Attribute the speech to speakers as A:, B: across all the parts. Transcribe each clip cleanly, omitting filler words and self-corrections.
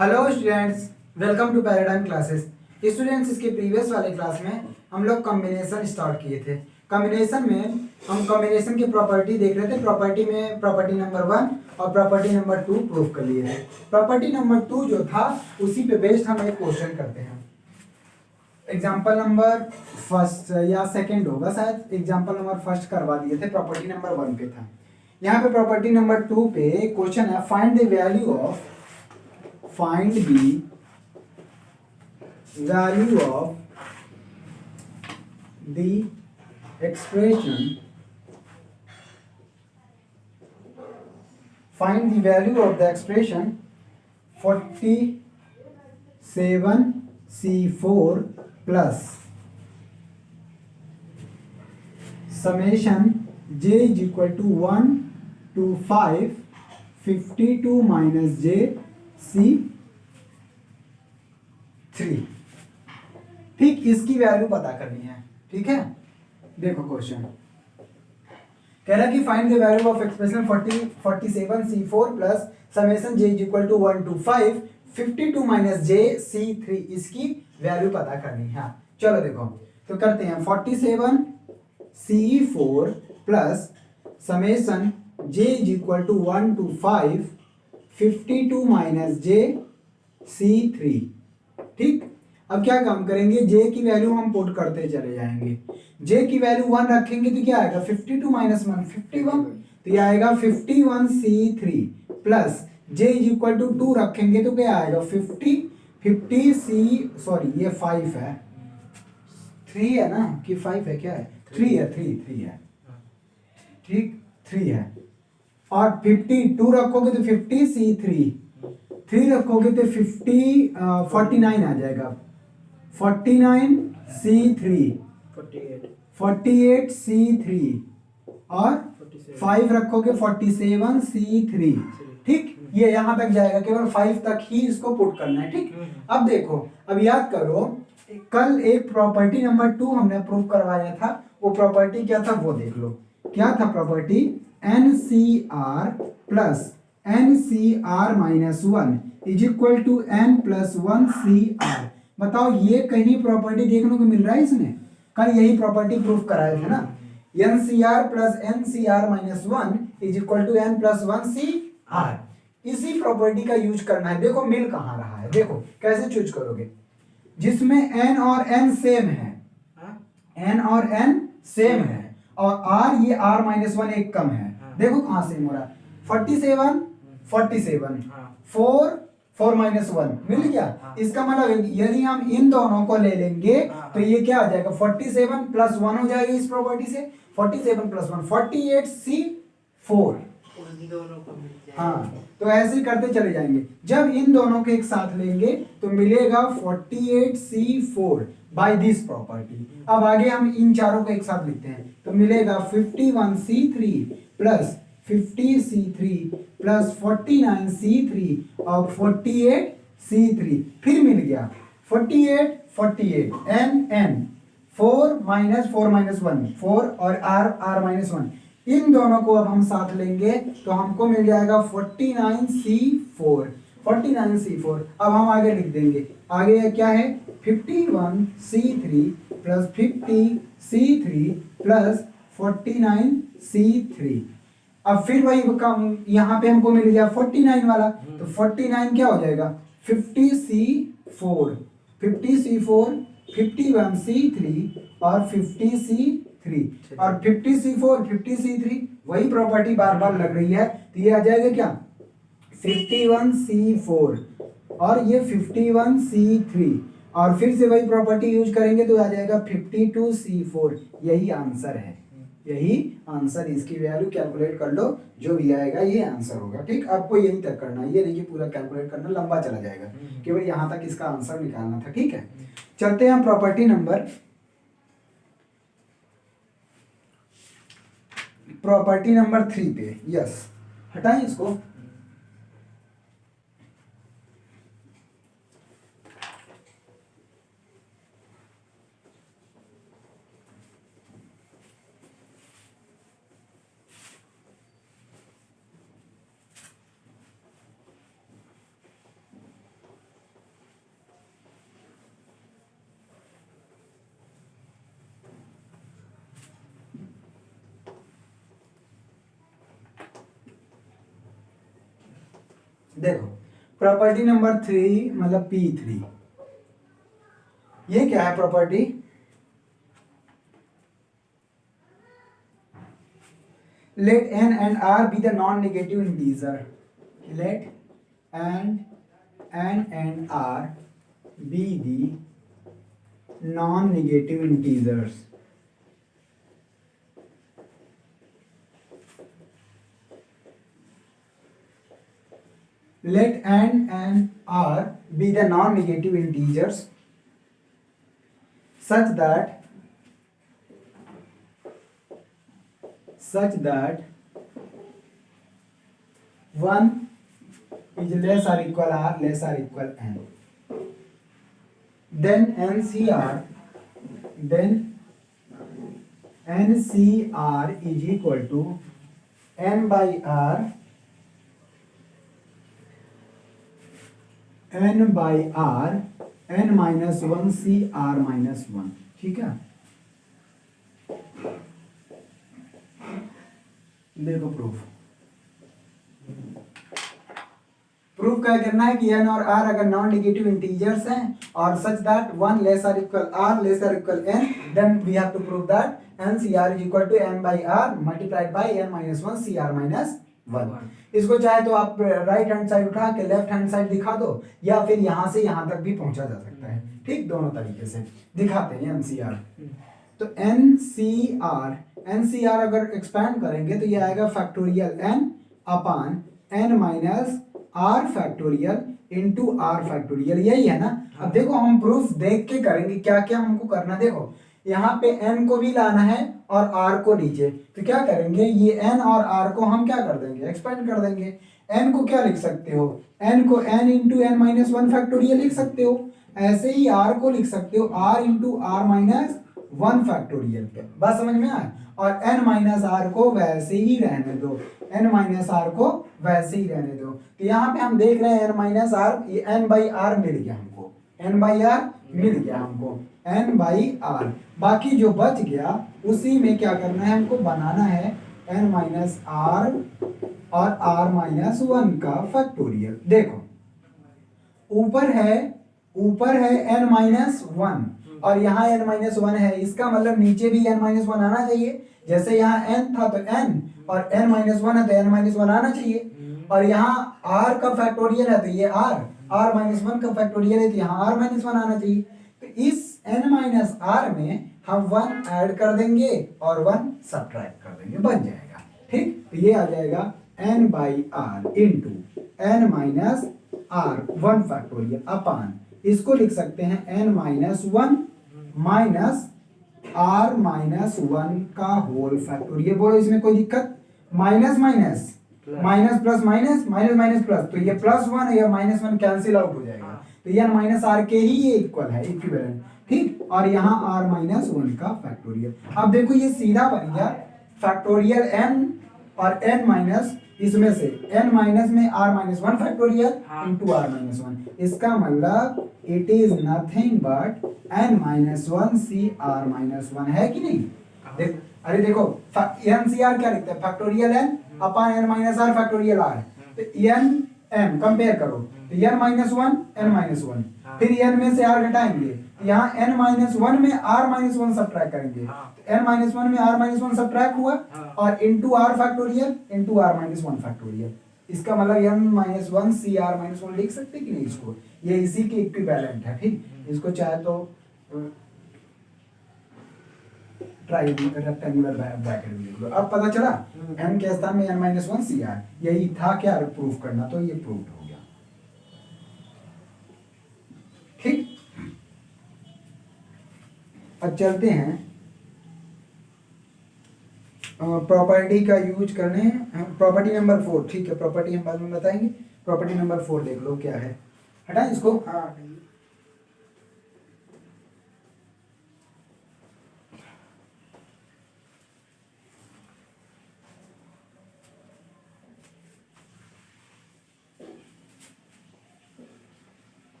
A: Hello students, welcome to Paradigm classes. Students, इसके previous वाले class में हम लोग कॉम्बिनेशन स्टार्ट किए थे। कॉम्बिनेशन में हम कॉम्बिनेशन की प्रॉपर्टी देख रहे थे। प्रॉपर्टी में प्रॉपर्टी नंबर 1 और प्रॉपर्टी नंबर 2 प्रूव कर लिए थे। प्रॉपर्टी नंबर 2 जो था उसी पे बेस्ड हम एक क्वेश्चन करते हैं। एग्जाम्पल नंबर फर्स्ट या सेकेंड होगा शायद, एग्जाम्पल नंबर फर्स्ट करवा दिए थे, प्रॉपर्टी नंबर 1 पे था। यहाँ पे प्रॉपर्टी नंबर 2 पे क्वेश्चन है, find the value of find the value of the expression find the value of the expression 47c4 plus summation j is equal to 1 to 5 52 minus j c 3। ठीक, इसकी value पता करनी है। ठीक है, देखो क्वेश्चन कह रहा है कि find the value of expression 47c4 plus summation j is equal to 1 to 5 52 minus j c3। इसकी वैल्यू पता करनी है। चलो देखो, तो करते हैं 47c4 plus summation j is equal to 1 to 5 52 minus j c3। ठीक, अब क्या काम करेंगे, j की वैल्यू हम पुट करते चले जाएंगे। j की वैल्यू 1 रखेंगे तो क्या आएगा, 52 माइनस 1 51, तो ये आएगा 51c3 plus j is equal to 2 रखेंगे तो क्या आएगा 50c, ये 5 है, 3 है ना कि 5 है, क्या है 3 है, 3 है। ठीक, 3 है और 52 रखोगे तो 50c3, 3 रखोगे तो 49 आ जाएगा, 49c3 48c3 और 5 रखोगे 47c3। ठीक, ये यहां तक जाएगा, केवल 5 तक ही इसको पुट करना है। ठीक, अब देखो, अब याद करो, कल एक प्रॉपर्टी नंबर 2 हमने प्रूव करवाया था। वो प्रॉपर्टी क्या था वो देख लो। क्या था property, NCR plus NCR minus 1 is equal to N plus 1CR। बताओ, ये कहीं प्रॉपर्टी देखने को मिल रहा है इसमें? कल यही प्रॉपर्टी प्रूफ कराए थे ना, NCR plus NCR minus 1 is equal to N plus 1CR। इसी प्रॉपर्टी का यूज करना है। देखो मिल कहाँ रहा है, देखो कैसे चूज करोगे, जिसमें N और N सेम है, N और N सेम है और R ये R माइनस 1 एक कम है। देखो कहाँ सेम हो रहा है, 47 4 माइनस 1 मिल गया। इसका मतलब यदि हम इन दोनों को ले लेंगे तो ये क्या आ जाएगा, 47 प्लस 1 हो जाएगा इस प्रॉपर्टी से, 47 प्लस 1 48c4। हाँ, तो ऐसे ही करते चले जाएंगे। जब इन दोनों के एक साथ लेंगे तो मिलेगा 48c4 बाय दिस प्रॉपर्टी। अब आगे हम इन चारों को एक साथ लिखते हैं तो मिलेगा 51c3 plus 50c3 plus 49c3 और 48c3। फिर मिल गया 48 n 4 माइनस 1 4 और r माइनस 1। इन दोनों को अब हम साथ लेंगे तो हमको मिल जाएगा 49c4। अब हम आगे लिख देंगे, आगे क्या है 51c3 plus 50c3 plus 49c3। अब फिर वही काम, यहाँ पे हमको मिल गया 49 वाला, तो 49 क्या हो जाएगा 50c4 51c3 और 50c3 और 50c4 50c3 वही प्रॉपर्टी बार बार लग रही है, तो ये आ जाएगा क्या 51c4 और ये 51c3 और फिर से वही प्रॉपर्टी यूज करेंगे तो आ जाएगा 52c4। यही आंसर है, यही आंसर। इसकी वैल्यू कैलकुलेट कर लो, जो भी आएगा ये आंसर होगा। ठीक, आपको यही तक करना है, ये नहीं कि पूरा कैलकुलेट करना, लंबा चला जाएगा, केवल यहां तक इसका आंसर निकालना था। ठीक है, चलते हैं प्रॉपर्टी नंबर 3 पे। यस, हटाएं इसको। देखो प्रॉपर्टी नंबर 3 मतलब P3, ये क्या है property? Let n and r be the non-negative integer. Let n and r be the non-negative integers. Let n and r be the non-negative integers such that 1 is less or equal r less or equal n. Then NCR is equal to n by r n minus 1 CR minus 1, ठीक है। देखो proof क्या करना है कि n और r अगर non negative integers हैं और सच दैट 1 लेस और इक्वल r लेस और equal n, then we have to prove that NCR is equal to n by r multiplied by n minus 1 CR minus 1। इसको चाहे तो आप right hand side उठा के लेफ्ट हैंड साइड दिखा दो, या फिर यहां से यहां तक भी पहुंचा जा सकता है, ठीक। दोनों तरीके से दिखाते हैं NCR। तो NCR अगर एक्सपैंड करेंगे तो ये आएगा factorial n upon n minus r factorial into r factorial, यही है ना। अब देखो हम प्रूफ देख के करेंगे, क्या क्या हमको करना। देखो यहाँ पे n को भी लाना है और r को नीचे, तो क्या करेंगे, ये n और r को हम क्या कर देंगे, एक्सपेंड कर देंगे। n को क्या लिख सकते हो, n को n into n minus 1 factorial लिख सकते हो। ऐसे ही r को लिख सकते हो r into r minus 1 factorial पे। बात समझ में आए। और n माइनस r को वैसे ही रहने दो, n माइनस r को वैसे ही रहने दो। तो यहाँ पे हम देख रहे हैं n माइनस r, ये n बाई r मिल गया हमको, n बाई r मिल गया हमको, n बाई r। बाकी जो बच गया उसी में क्या करना है, हमको बनाना है n माइनस r और r माइनस 1 का फैक्टोरियल। देखो ऊपर है n माइनस 1 और यहाँ n माइनस 1 है, इसका मतलब नीचे भी n माइनस 1 आना चाहिए। जैसे यहाँ n था तो n, और n माइनस 1 है तो n माइनस 1 आना चाहिए। और यहाँ r का फैक्टोरियल है तो ये r माइनस 1 का फैक्टोरियल है तो यहाँ r माइनस 1 आना चाहिए। तो इस n माइनस r में हम 1 ऐड कर देंगे और 1 सब्ट्रैक्ट कर देंगे, बन जाएगा, ठीक। तो ये आ जाएगा n by r into n minus r 1 factorial upon, इसको लिख सकते हैं n minus 1 minus r minus 1 का होल फैक्टोरियल। बोलो इसमें कोई दिक्कत? Minus minus minus plus minus minus minus plus, तो ये प्लस 1 या माइनस 1 कैंसिल आउट हो जाएगा, तो ये माइनस r के ही ये इक्वल है, इक्विवेलेंट, ठीक। और यहाँ r माइनस 1 का फैक्टोरियल। अब देखो ये सीधा बन गया फैक्टोरियल n और n माइनस, इसमें से n माइनस में r minus 1 factorial into r minus 1। इसका मतलब it is nothing but n minus 1 CR minus 1, है कि नहीं। अरे देखो NCR क्या लिखते हैं, factorial n upon n minus r factorial r। तो n m कंपेयर करो, तो n माइनस 1 n माइनस 1, फिर n में से r घटाएंगे, यहाँ n माइनस 1 में r माइनस 1 सब्ट्रैक्ट करेंगे, तो n माइनस 1 में r माइनस 1 सब्ट्रैक्ट हुआ और into r factorial into r minus 1 factorial. इसका मतलब n माइनस 1 CR माइनस 1 लिख सकते कि नहीं इसको, ये इसी के इक्विवेलेंट है, ठीक। इसको चाहे तो रेक्टेंगुलर ब्रैकेट में लिख लो। अब पता चला n के स्थान में n माइनस 1 CR, यही था क्या प्रूफ करना, तो ये प्रूफ हो गया, ठीक। अब चलते हैं प्रॉपर्टी का यूज करने, प्रॉपर्टी नंबर 4, ठीक है। प्रॉपर्टी हम बाद में बताएंगे। प्रॉपर्टी नंबर 4 देख लो क्या है, हटा इसको।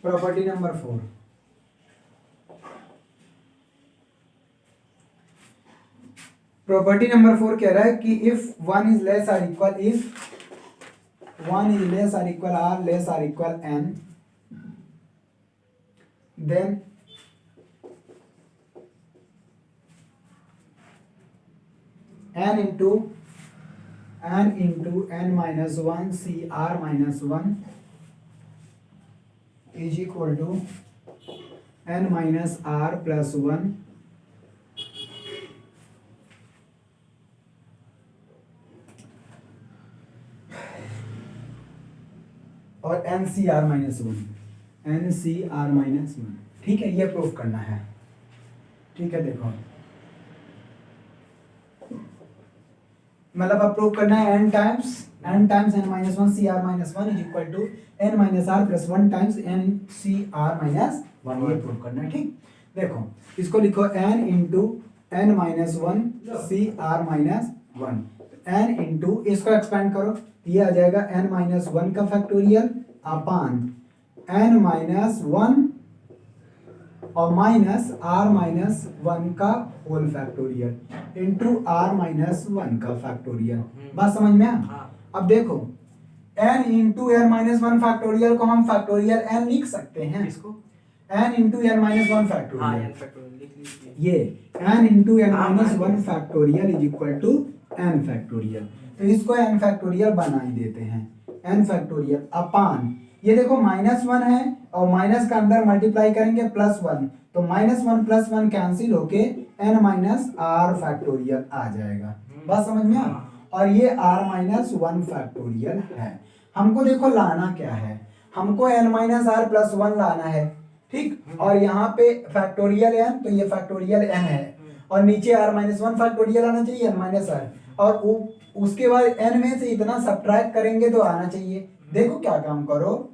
A: प्रॉपर्टी नंबर 4, प्रॉपर्टी नंबर 4 कह रहा है कि if one is less or equal, if one is less or equal R less or equal N, then n into n minus 1 CR minus 1 is equal to n minus R plus 1 और NCR minus 1, NCR minus 1। ठीक है, ये proof करना है। ठीक है, देखो मतलब अब प्रूफ करना है n times n minus 1 CR minus 1 is equal to n minus R plus 1 times NCR minus 1, ये प्रूफ करना है। ठीक, देखो इसको लिखो n into n minus 1 CR minus 1, n into इसको एक्सपेंड करो, ये आ जाएगा n minus 1 का फैक्टोरियल अपान n minus 1 और माइनस r माइनस 1 का whole factorial into r minus 1 का फैक्टोरियल। बात समझ में आ? अब देखो n into n minus 1 factorial को हम फैक्टोरियल n लिख सकते हैं, इसको n into n minus 1 factorial, ये n into n minus 1 factorial is equal to n factorial. तो इसको n फैक्टोरियल बना ही देते हैं, n फैक्टोरियल अपान, ये देखो -1 है और माइनस का अंदर मल्टीप्लाई करेंगे +1, तो -1 + 1 कैंसिल होके n माइनस r फैक्टोरियल आ जाएगा। बात समझ में आ? और ये r माइनस 1 फैक्टोरियल है। हमको देखो लाना क्या है, हमको n माइनस r + 1 लाना है। ठीक, और यहाँ पे फैक्टोरियल n, तो ये फैक्टोरियल n है और नीचे r माइनस 1 फैक्टोरियल आना चाहिए n माइनस r, और उसके बाद n में से इतना सब्ट्रैक्ट करेंगे तो आना चाहिए। देखो क्या काम करो,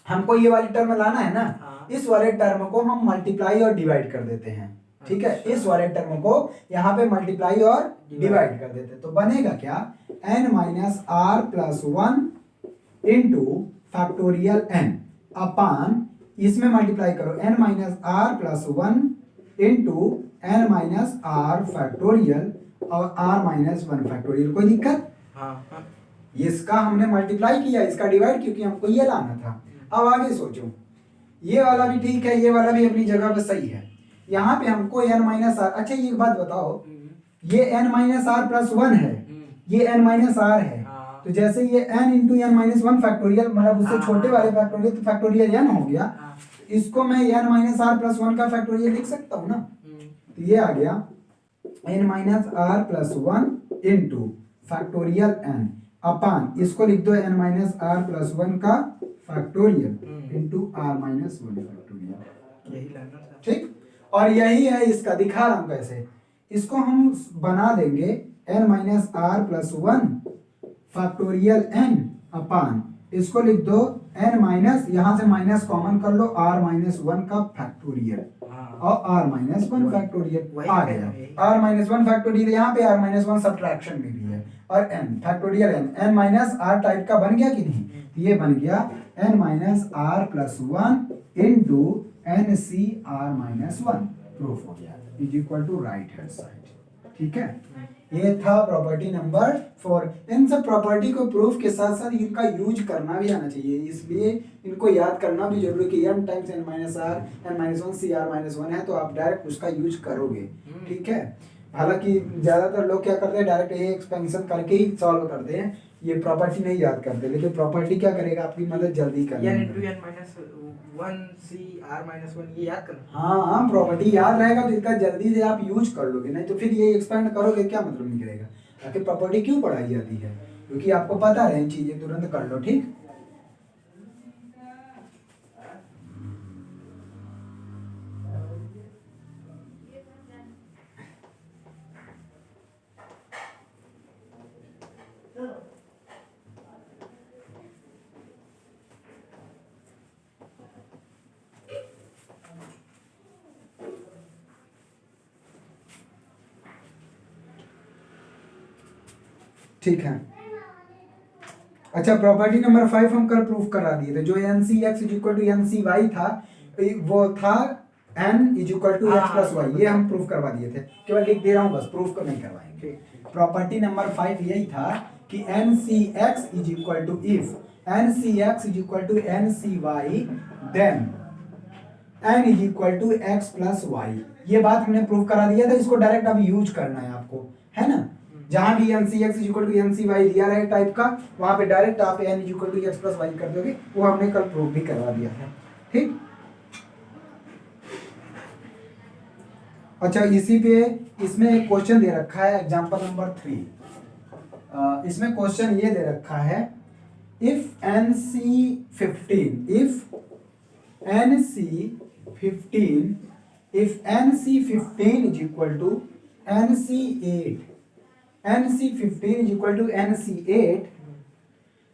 A: हमको ये वाली टर्म लाना है ना, इस वाले टर्म को हम मल्टीप्लाई और डिवाइड कर देते हैं। ठीक है, इस वाले टर्म को यहाँ पे मल्टीप्लाई और डिवाइड कर देते हैं, तो बनेगा क्या, n minus r plus 1 into factorial n अपान, इसमें मल्टीप्लाई करो n minus r plus 1 into n minus r factorial और r माइनस 1 फैक्टोरियल। कोई दिक्कत? इसका हमने मल्टीप्लाई किया, इसका डिवाइड, क्योंकि हमको ये लाना था। अब आगे सोचो, ये वाला भी ठीक है, ये वाला भी अपनी जगह पे सही है। यहाँ पे हमको n माइनस आर, अच्छा ये एक बात बताओ, ये n माइनस आर प्लस 1 है, ये n माइनस आर है, तो जैसे ये n into n minus 1 factorial, मतलब उससे छोटे वाले फैक्टोरियल, तो फैक्टोरियल n हो गया, इसको मैं n माइनस आर प्लस 1 का फैक्टोरियल लिख सकता हूँ ना, तो ये आ गया n minus R plus 1 into factorial n upon, इसको लिख दो n माइनस आर प्लस 1 का factorial into r minus 1 factorial. यही लाना था। ठीक, और यही है इसका, दिखा रहा हूं कैसे, इसको हम बना देंगे n minus R plus 1 factorial n upon, इसको लिख दो n माइनस, यहाँ से माइनस कॉमन कर लो, r माइनस 1 का फैक्टोरियल और r माइनस 1 फैक्टोरियल आ गया, r माइनस 1 फैक्टोरियल, यहाँ पे r माइनस 1 सब्ट्रैक्शन में भी है, और n factorial n minus r type का बन गया कि नहीं, ये बन गया n minus r plus 1 into n c r minus 1, proof हो गया, is equal to right hand side. ठीक है, ये था प्रॉपर्टी नंबर 4। इन सब प्रॉपर्टी को प्रूफ के साथ साथ इनका यूज करना भी आना चाहिए, इसलिए इनको याद करना भी जरूरी है कि n times n minus r n minus 1 c r minus 1 है, तो आप डायरेक्ट उसका यूज करोगे। ठीक है, हालांकि ज्यादातर लोग क्या करते हैं, डायरेक्ट ये एक्सपेंशन करके ही सॉल्व करते हैं, ये प्रॉपर्टी नहीं याद करते, लेकिन प्रॉपर्टी क्या करेगा, आपकी मदद जल्दी करना है। ये याद करना, हाँ प्रॉपर्टी याद रहेगा तो इसका जल्दी से आप यूज कर लोगे, नहीं तो फिर ये एक्सपेंड करोगे क्या मतलब निकलेगा। आखिर प्रॉपर्टी क्यों पढ़ाई जाती है, क्योंकि आपको पता रहे चीजें तुरंत कर लो। ठीक, ठीक है। अच्छा, प्रॉपर्टी नंबर 5 हम कल प्रूफ करा दिए थे, जो N C x is equal to N C Y था, वो था n is equal to x plus Y, ये हम प्रूफ करवा दिए थे, केवल लिख दे रहा हूँ बस, प्रूफ को नहीं करवाएंगे। प्रॉपर्टी नंबर 5 यही था कि N C x is equal to, if N C x is equal to N C Y then N is equal to x plus Y. ये बात हमने प्रूफ करा दिया था, इसको डायरेक्ट अब यूज करना है आपको, है ना। जहां भी N C x is equal to N C Y दिया रहे टाइप का, वहां पे डायरेक्ट आप N is equal to x plus Y कर दोगे, वो हमने कल प्रूफ भी करवा दिया था, ठीक। अच्छा, इसी पे इसमें एक क्वेश्चन दे रखा है, एग्जांपल नंबर 3। इसमें क्वेश्चन ये दे रखा है, if N C 15, if N C 15, if N C 15 is equal to N C 8, N C 15 is equal to N C 8,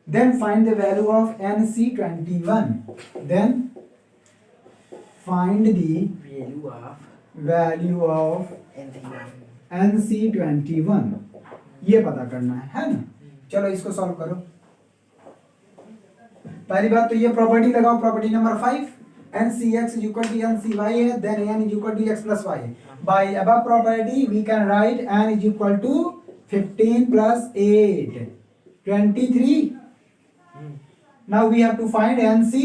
A: then find the value of N C 21, then find the value of N C 21, ये पता करना है ना। चलो इसको solve करो। पहली बात तो ये प्रॉपर्टी लगाओ, property number 5, n C x is equal to N C y है, then N is equal to x plus y है। By above property we can write n is equal to 15 plus 8, 23. Now we have to find NC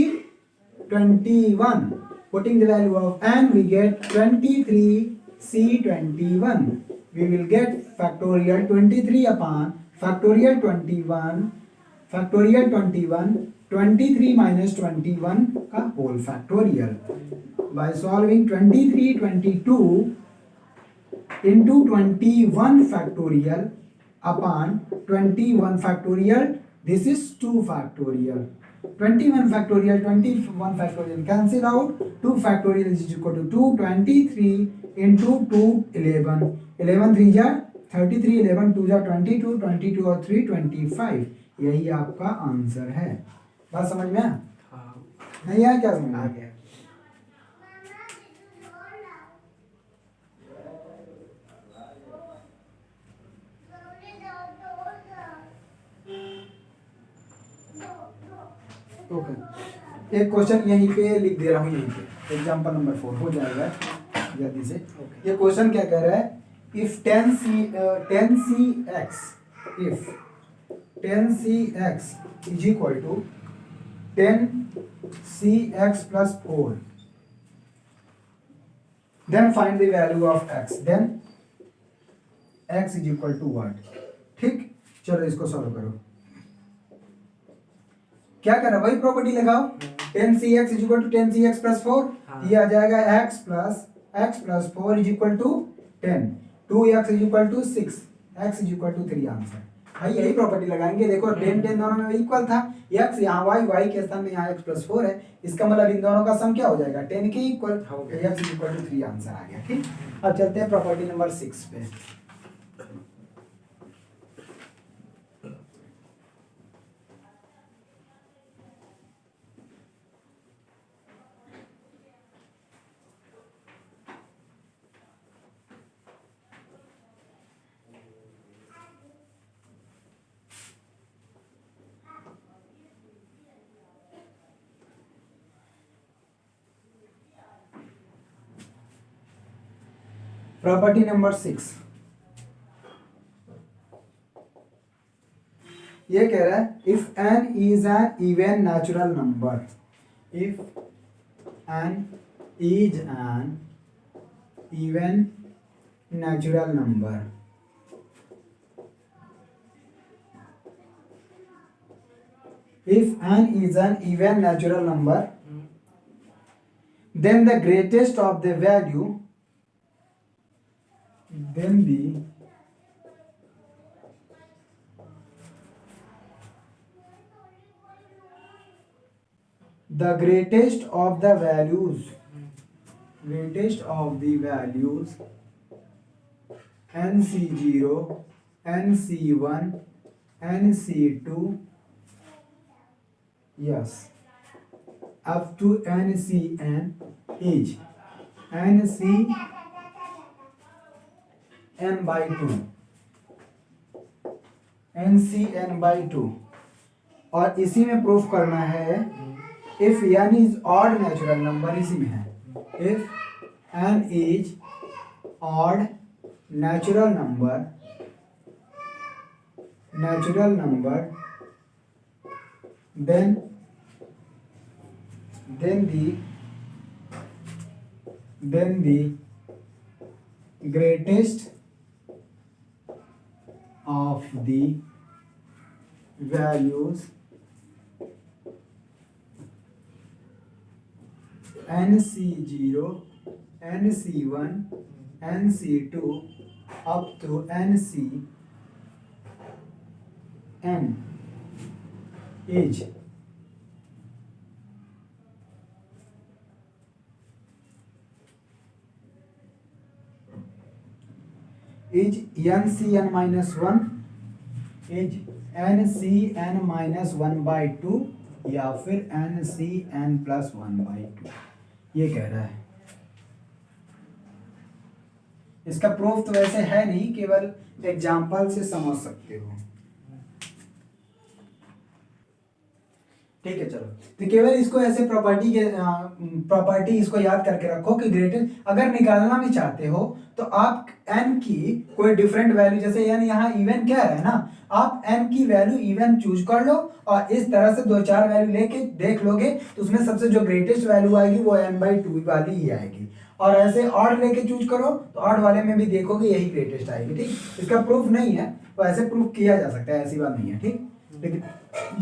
A: 21. Putting the value of n, we get 23C21. We will get factorial 23 upon factorial 21, factorial 21, 23 minus 21 का whole factorial. By solving 23, 22 into 21 factorial upon 21 factorial, this is 2 factorial. 21 factorial, 21 factorial cancel out, 2 factorial is equal to 2, 23 into 2 11, 11 3 जा 33, 11 2 जा 22, 22 और 3 25, यही आपका answer है। बात समझ में नहीं आया? क्या समझ में आ गया? ओके, एक क्वेश्चन यहीं पे लिख दे रहा हूँ, यहीं पे एग्जांपल नंबर 4 हो जाएगा जल्दी से। ये क्वेश्चन क्या कह रहा है, if 10cx, if 10cx is equal to 10cx plus 4, then find the value of x, then x is equal to what. ठीक, चलो इसको सॉल्व करो। क्या करना, वही प्रॉपर्टी लगाओ, 10cx is equal to 10cx plus 4, ये आ जाएगा x plus 4 is equal to 10, 2x is equal to 6, x is equal to 3 answer. भाई यही प्रॉपर्टी लगाएंगे, देखो 10 10 दोनों में इक्वल था, x यहाँ y के स्थान में यहाँ x प्लस 4 है, इसका मतलब इन दोनों का सम क्या हो जाएगा, 10 के equal, x is equal to 3 answer आ गया। ठीक, अब चलते हैं प्रॉपर्टी नंबर 6 पे। प्रॉपर्टी नंबर 6 ये कह रहा है, if n is an even natural number, if n is an even natural number, if n is an even natural number, then the greatest of the value, then the greatest of the values, nc0, nc1, nc2, yes, up to ncn is ncn by 2, ncn by 2। और इसी में proof करना है, if n is odd natural number, इसी में है, if n is odd natural number then the greatest of the values nc0 nc1 nc2 up to ncn is ncn minus 1 is ncn minus 1 by 2 या फिर ncn plus 1 by 2 ये कह रहा है। इसका प्रूफ तो वैसे है नहीं, केवल एग्जाम्पल से समझ सकते हो। ठीक है, चलो तो केवल इसको ऐसे प्रॉपर्टी इसको याद करके रखो कि ग्रेटेस्ट अगर निकालना भी चाहते हो तो आप n की कोई डिफरेंट वैल्यू, जैसे n यहाँ इवन क्या है ना, आप n की वैल्यू इवन चूज कर लो और इस तरह से 2-4 वैल्यू लेके देख लोगे तो उसमें सबसे जो ग्रेटेस्ट वैल्यू आएगी वो n/2 वाली ही आएगी। और ऐसे ऑड लेके चूज करो तो ऑड वाले में भी देखोगे यही ग्रेटेस्ट आएगी। ठीक, इसका प्रूफ नहीं है तो ऐसे प्रूफ किया जा सकता है, ऐसी बात नहीं है। ठीक, लेकिन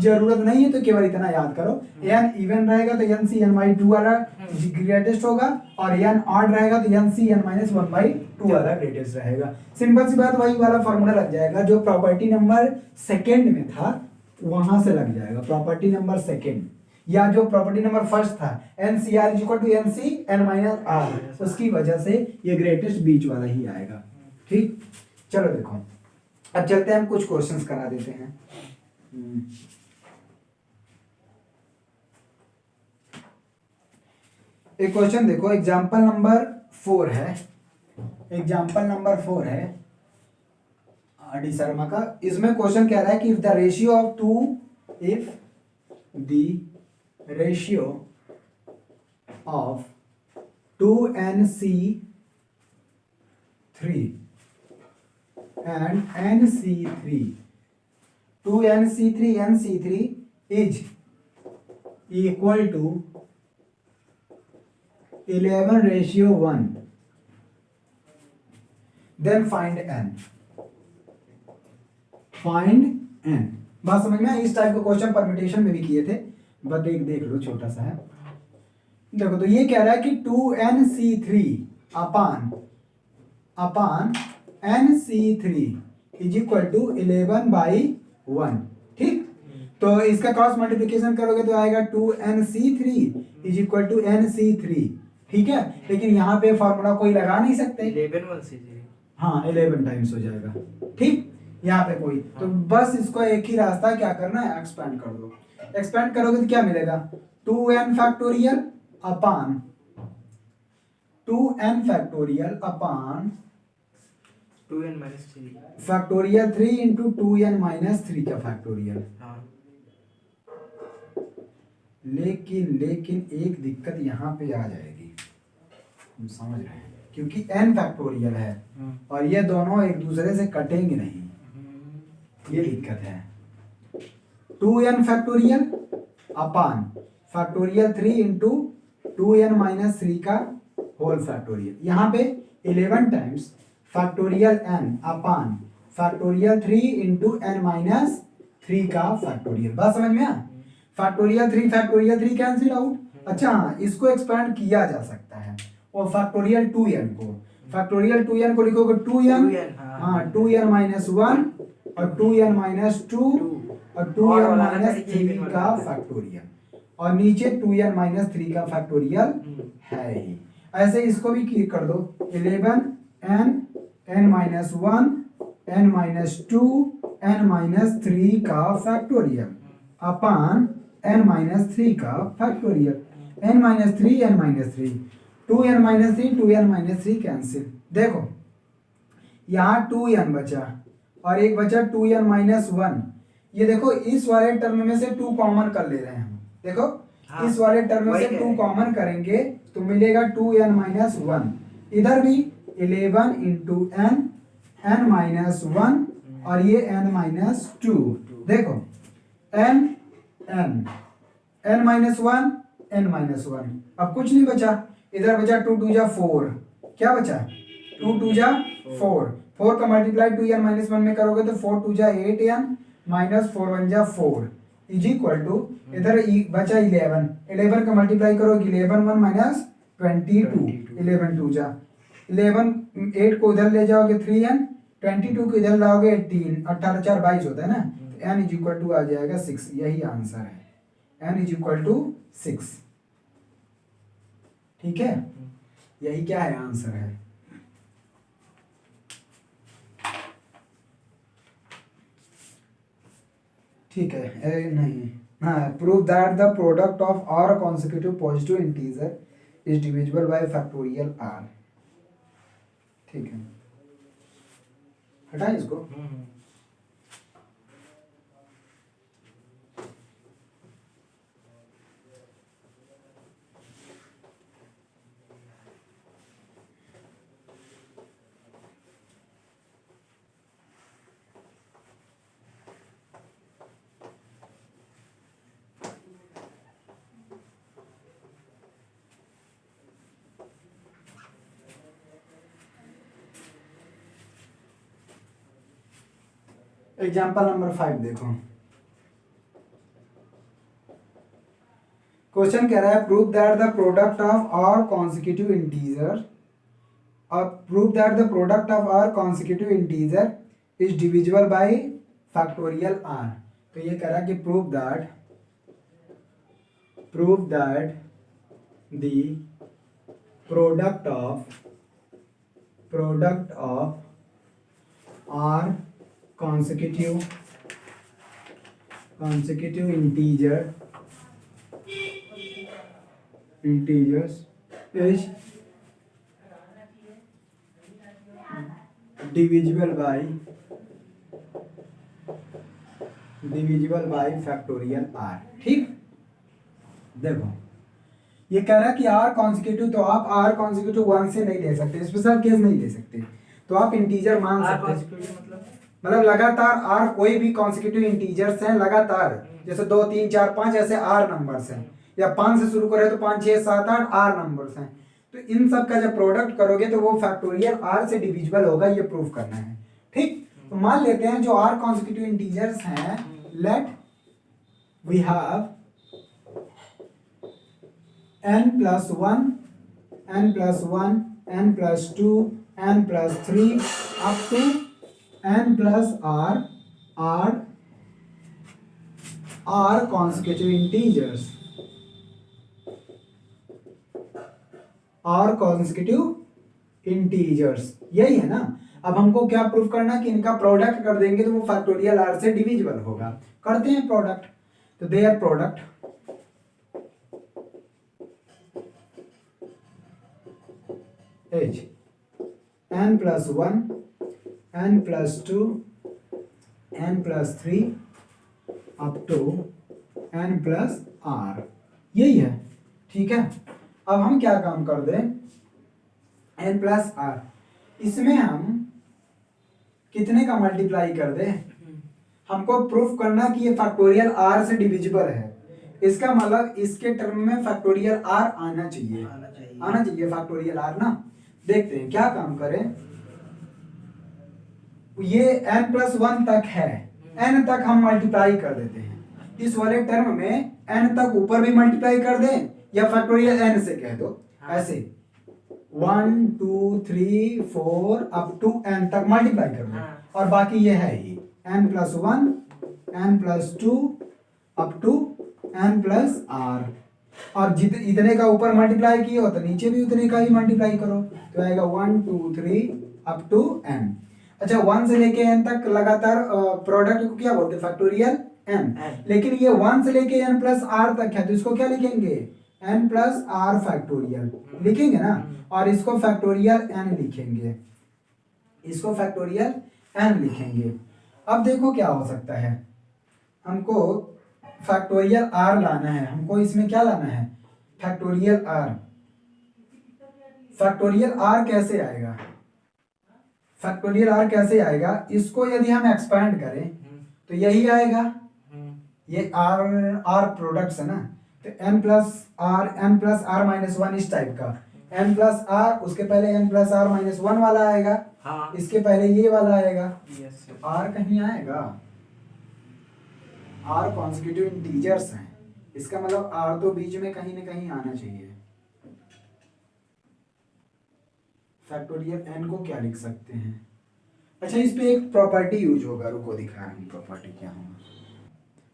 A: जरूरत नहीं है तो केवल इतना याद करो, n इवन रहेगा तो ncn/2 वाला ग्रेटेस्ट होगा और n ऑड रहेगा तो ncn-1/2 वाला ग्रेटेस्ट रहेगा। सिंपल सी बात, वही वाला फॉर्मूला लग जाएगा जो प्रॉपर्टी नंबर सेकंड में था, वहां से लग जाएगा प्रॉपर्टी नंबर सेकंड, या जो प्रॉपर्टी नंबर फर्स्ट था NCR = NCn-R, उसकी वजह से ये ग्रेटेस्ट बीच वाला ही आएगा। ठीक, चलो देखो अब चलते हैं, हम कुछ क्वेश्चंस करा देते हैं। एक क्वेश्चन देखो, एग्जाम्पल नंबर 4 है, एग्जाम्पल नंबर 4 है डी शर्मा का। इसमें क्वेश्चन कह रहा है कि if the ratio of of 2nc3 and nc3 is equal to 11:1, then find n। बात समझ में? इस टाइप के क्वेश्चन परम्यूटेशन में भी किए थे, बट देख लो, छोटा सा है। देखो तो ये कह रहा है कि 2nc3 upon nc3 is equal to 11/1। ठीक, तो इसका क्रॉस मल्टीप्लिकेशन करोगे तो आएगा 2nc3 is equal to nc3। ठीक है, लेकिन यहाँ पे फॉर्मूला कोई लगा नहीं सकते,
B: 11
A: हाँ 11 टाइम्स हो जाएगा। ठीक, यहाँ पे कोई तो बस इसको एक ही रास्ता क्या करना है, एक्सपेंड कर दो। एक्सपेंड करोगे तो क्या मिलेगा, 2n फैक्टोरियल अपान
B: 2n-3
A: फैक्टोरियल 3 इंटू 2n-3 का फैक्टोरियल। लेकिन एक दिक्कत यहाँ पे आ जाएगी, हम समझ रहे हैं, क्योंकि n फैक्टोरियल है और ये दोनों एक दूसरे से कटेंगे नहीं, ये दिक्कत है। 2n factorial upon factorial 3 into 2n-3 का होल फैक्टोरियल। यहाँ पे 11 टाइम्स फैक्टोरियल n अपान फैक्टोरियल 3 इंटू n-3 का फैक्टोरियल। बात समझ में आ? Factorial 3 cancel out. अच्छा हाँ, इसको एक्सपेंड किया जा सकता है और फैक्टोरियल 2n को लिखोगे 2n, हाँ 2n-1 और 2n-2 और 2n-3 का फैक्टोरियल, और नीचे 2n-3 का फैक्टोरियल है ही। ऐसे इसको भी कर दो, 11n n-1 n-2 n-3 का फैक्टोरियल अपान n-3 का फैक्टोरियल। n-3 2n-3 cancel. देखो यहाँ 2n बचा और एक बचा 2n-1। ये देखो इस वाले टर्म में से 2 कॉमन कर ले रहे हैं हम। देखो
B: हाँ,
A: इस वाले टर्म
B: वही
A: से
B: कह
A: 2
B: रहे हैं।
A: कॉमन करेंगे तो मिलेगा 2n माइनस 1। इधर भी 11 इंटू n माइनस 1 और ये n माइनस 2। देखो n n minus 1 n minus 1, अब कुछ नहीं बचा, इधर बचा 2 2 जा 4, क्या बचा 2 2 जा 4, 4 का मल्टीप्लाई 2n माइनस 1 में करोगे तो 4 2 जा 8n माइनस 4 1 जा 4 इज इक्वल टू, इधर बचा 11, 11 का मल्टीप्लाई करोगे 11 1 माइनस 22, 11 2 जा 11, 8 को उधर ले जाओगे 3n, 22 को इधर लाओगे 18, 18 4 22 होता है ना, तो n इज इक्वल टू आ जाएगा 6। यही आंसर है, n इज इक्वल टू 6। ठीक है, यही क्या है आंसर है। ठीक है, नहीं हाँ, prove that the product of R consecutive positive integer is divisible by factorial R. ठीक है, हटाएं इसको। एग्जाम्पल नंबर 5 देखो, क्वेश्चन कह रहा है prove that the product of R consecutive integer, prove that the product of R consecutive integer is divisible by factorial R. तो ये कह रहा है कि prove that the product of R consecutive integers is divisible by factorial r। ठीक, देखो ये कह रहा है कि आर कॉन्सिक्यूटिव, तो आप आर कॉन्सिक्यूटिव 1 से नहीं ले सकते, स्पेशल केस नहीं ले सकते, तो आप इंटीजर मान सकते हैं। मतलब लगातार आर, कोई भी कॉन्सिक्यूटिव इंटीजर्स हैं लगातार, जैसे 2 3 4 5 ऐसे आर नंबर्स हैं, या 5 से शुरू करे तो 5 6 7 8 आर नंबर्स हैं, तो इन सब का जब प्रोडक्ट करोगे तो वो फैक्टोरियल आर से डिविजिबल होगा, ये प्रूफ करना है। ठीक, तो मान लेते हैं जो आर कॉन्सिक्यूटिव इंटीजर्स हैं, let we have n plus 1, n plus 1, n plus 2, n plus 3 up to n plus r consecutive integers, r consecutive integers, यही है ना। अब हमको क्या प्रूफ करना है कि इनका प्रोडक्ट कर देंगे तो वो फैक्टोरियल r से डिविजिबल होगा। करते हैं प्रोडक्ट, तो their product is n plus 1, n plus 2, n plus 3 up to n plus r, यही है। ठीक है, अब हम क्या काम कर दें, n plus r, इसमें हम कितने का मल्टीप्लाई कर दें, हमको प्रूफ करना कि ये फैक्टोरियल r से डिविजिबल है, इसका मतलब इसके टर्म में फैक्टोरियल r आना चाहिए फैक्टोरियल r ना। देखते हैं क्या काम करें, ये n प्लस 1 तक है, n तक हम मल्टीप्लाई कर देते हैं, इस वाले टर्म में n तक ऊपर भी मल्टीप्लाई कर दें या फैक्टोरियल n से कह दो, ऐसे 1 2 3 4 अप टू n तक मल्टीप्लाई कर दो, और बाकी ये है ही n plus 1, n plus 2 up to n plus r, और इतने का ऊपर मल्टीप्लाई किए हो तो नीचे भी उतने का ही मल्टीप्लाई करो, तो आएगा 1 2 3 अप टू n। अच्छा, 1 से लेके n तक लगातार प्रोडक्ट को क्या बोलते हैं, फैक्टोरियल n, लेकिन ये 1 से लेके n प्लस r तक है, तो इसको क्या लिखेंगे, n प्लस r फैक्टोरियल लिखेंगे ना, और इसको फैक्टोरियल n लिखेंगे, इसको फैक्टोरियल n लिखेंगे। अब देखो क्या हो सकता है, हमको फैक्टोरियल आर लाना है हमको, इसमें क्या लाना है, फैक्टोरियल आर। फैक्टोरियल आर कैसे आएगा, फैक्टोरियल आर कैसे आएगा, इसको यदि हम एक्सपैंड करें तो यही आएगा, ये आर आर प्रोडक्ट्स है ना, तो N plus are minus one इस टाइप का, एन प्लस आर उसके पहले N plus are minus one वाला आएगा,
B: हाँ।
A: इसके पहले ये वाला आएगा,
B: यस सर।
A: आर कहीं आएगा, आर कॉन्जिक्यूटिव इंटीजर्स हैं, इसका मतलब आर तो बीच में कहीं ना कहीं आना चाहिए। फैक्टोरियल एन को क्या लिख सकते हैं, अच्छा इस पे एक प्रॉपर्टी यूज होगा, रुको दिखा रहा हूँ प्रॉपर्टी क्या होगा।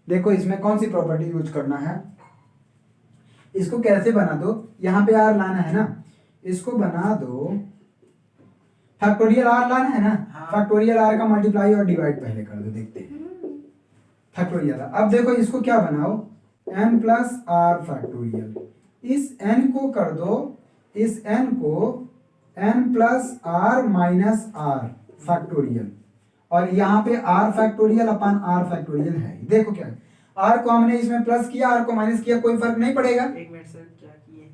A: देखो इसमें कौन सी प्रॉपर्टी यूज करना है, इसको कैसे बना दो, यहाँ पे आर लाना है ना, इसको बना दो, फैक्टोरियल आर लाना है ना,
B: हाँ।
A: फैक्टोरियल आर का मल्टीप्लाई और डिवाइड पहले कर दो, देखते हैं फैक्टोरियल। अब देखो इसको क्या बनाओ, n प्लस आर फैक्टोरियल, इस n को कर दो, इस n को n plus are minus are factorial, और यहाँ पे r factorial upon r factorial है। देखो क्या r को हमने इसमें प्लस किया, r को माइनस किया, कोई फर्क नहीं पड़ेगा।
B: एक मिनट सर, क्या किए हैं,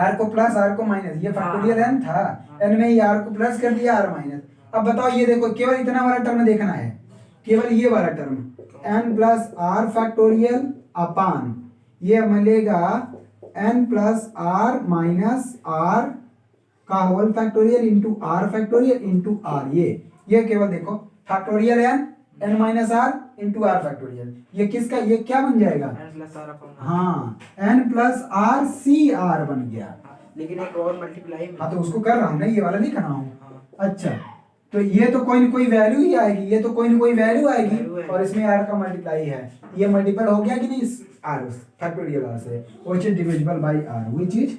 A: r को प्लस r को माइनस, ये फैक्टोरियल n था, n में ही r को प्लस कर दिया, r माइनस। अब बताओ ये देखो केवल इतना वाला टर्म देखना है, केवल ये वाला term, n plus are factorial upon ये मिलेगा n plus are minus r का whole factorial into are factorial into r, ये केवल देखो factorial n minus are into are factorial, ये किसका, ये क्या बन जाएगा,
B: n प्लस आर अपन,
A: हाँ n plus R C R बन गया।
B: लेकिन एक और मल्टीप्लाई में,
A: हाँ तो उसको कर रहा हूँ ना, ये वाला नहीं कर रहा हूँ।
B: हाँ।
A: अच्छा तो ये तो कोई ना कोई वैल्यू ही आएगी, ये तो कोई ना कोई वैल्यू आएगी,
B: वैल्यू है।
A: और इसमें आर का मल्टीप्लाई है, ये मल्टीपल हो गया कि नहीं इस आर फैक्टोरियल आर से, which is divisible by R, which is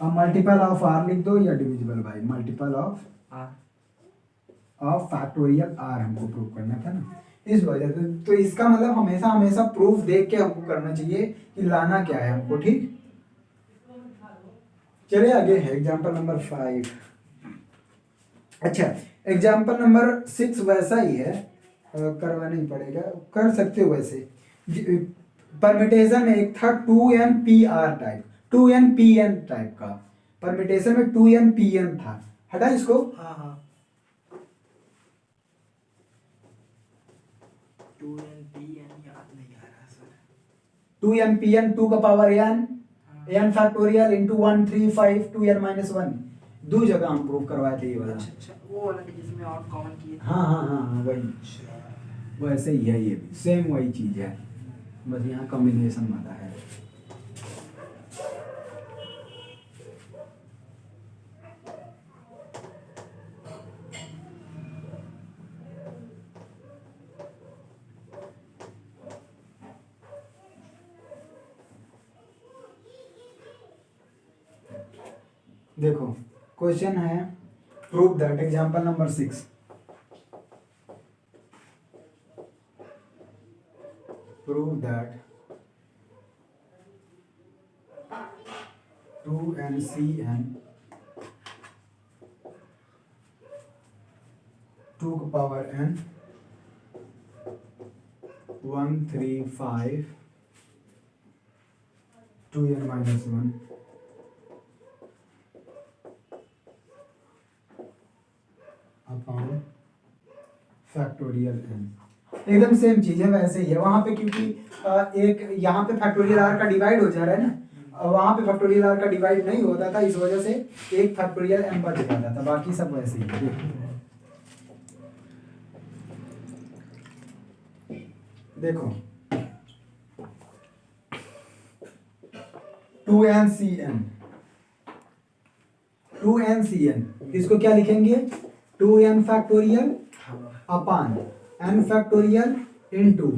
A: अब मल्टीपल ऑफ आर लिख दो या divisible by multiple of factorial R हमको प्रूव करना था ना, इस वजह से। तो इसका मतलब हमेशा हमेशा प्रूफ देख के हमको करना चाहिए कि लाना क्या है हमको, ठीक। चलिए आगे है एग्जांपल नंबर 5। अच्छा एग्जाम्पल नंबर 6 वैसा ही है, करवाना ही पड़ेगा, कर सकते हो वैसे। परमिटेशन में एक था 2npr टाइप, 2npn टाइप का परमिटेशन में 2npn था, हटा इसको।
B: हाँ हाँ 2npn याद नहीं आ रहा सर,
A: 2npn 2 का power n n factorial into 1 3 5 2n minus 1, दो जगह हम प्रूव करवाए थे ये वाला।
B: अच्छा अच्छा, वो वाला जिसमें और कॉमन किए थे।
A: हाँ हाँ हाँ हाँ वही, वैसे ही है, ये भी सेम वही चीज है, बस यहाँ कॉम्बिनेशन वाला है। देखो क्वेश्चन है prove that, example number 6, prove that 2ncn 2 का power n 1 3 5 2n minus 1 upon factorial n, एकदम सेम चीज है, वैसे ही है वहां पे, क्योंकि एक यहाँ पे फैक्टोरियल r का डिवाइड हो जा रहा है ना, वहां पे फैक्टोरियल r का डिवाइड नहीं होता था, इस वजह से एक फैक्टोरियल n बच जाता था, बाकी सब वैसे ही है। देखो 2ncn इसको क्या लिखेंगे, 2n factorial upon n factorial into